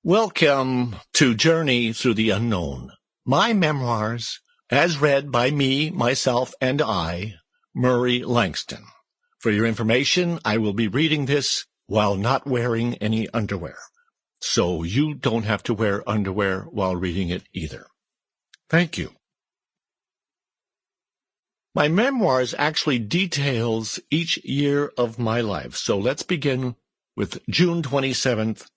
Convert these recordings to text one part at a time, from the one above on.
Welcome to Journey Through the Unknown, my memoirs, as read by me, myself, and I, Murray Langston. For your information, I will be reading this while not wearing any underwear, so you don't have to wear underwear while reading it either. Thank you. My memoirs actually details each year of my life, so let's begin with June 27th,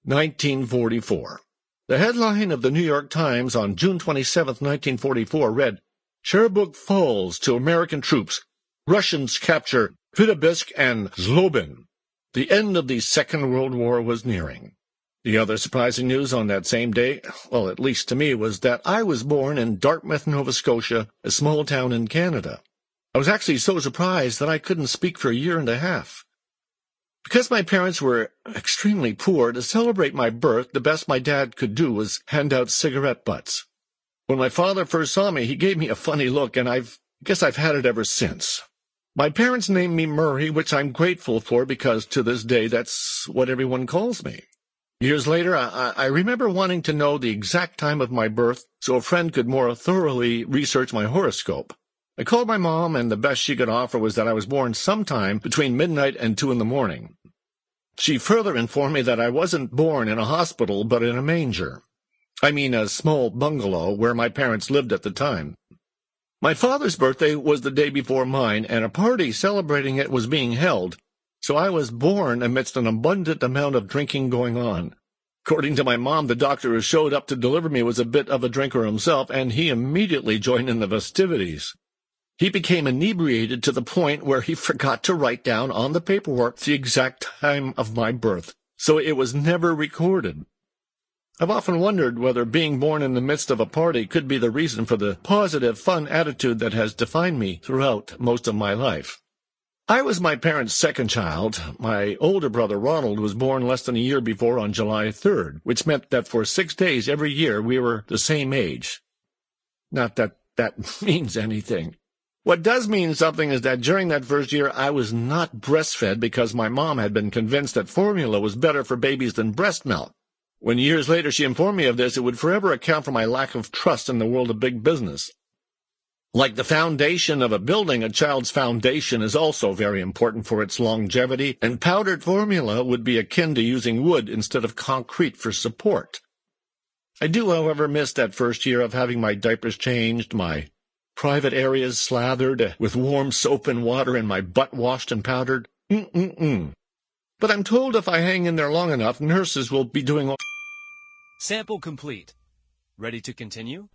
1944. The headline of the New York Times on June 27, 1944 read, "Cherbourg falls to American troops. Russians capture Vitebsk and Zlobin." The end of the Second World War was nearing. The other surprising news on that same day, well, at least to me, was that I was born in Dartmouth, Nova Scotia, a small town in Canada. I was actually so surprised that I couldn't speak for a year and a half. Because my parents were extremely poor, to celebrate my birth, the best my dad could do was hand out cigarette butts. When my father first saw me, he gave me a funny look, and I guess I've had it ever since. My parents named me Murray, which I'm grateful for because to this day that's what everyone calls me. Years later, I remember wanting to know the exact time of my birth so a friend could more thoroughly research my horoscope. I called my mom, and the best she could offer was that I was born sometime between midnight and 2 in the morning. She further informed me that I wasn't born in a hospital, but in a manger. I mean a small bungalow where my parents lived at the time. My father's birthday was the day before mine, and a party celebrating it was being held, so I was born amidst an abundant amount of drinking going on. According to my mom, the doctor who showed up to deliver me was a bit of a drinker himself, and he immediately joined in the festivities. He became inebriated to the point where he forgot to write down on the paperwork the exact time of my birth, so it was never recorded. I've often wondered whether being born in the midst of a party could be the reason for the positive, fun attitude that has defined me throughout most of my life. I was my parents' second child. My older brother Ronald was born less than a year before on July 3rd, which meant that for 6 days every year we were the same age. Not that that means anything. What does mean something is that during that first year I was not breastfed because my mom had been convinced that formula was better for babies than breast milk. When years later she informed me of this, it would forever account for my lack of trust in the world of big business. Like the foundation of a building, a child's foundation is also very important for its longevity, and powdered formula would be akin to using wood instead of concrete for support. I do, however, miss that first year of having my diapers changed, my private areas slathered with warm soap and water, and my butt washed and powdered. But I'm told if I hang in there long enough, nurses will be doing all... Sample complete. Ready to continue?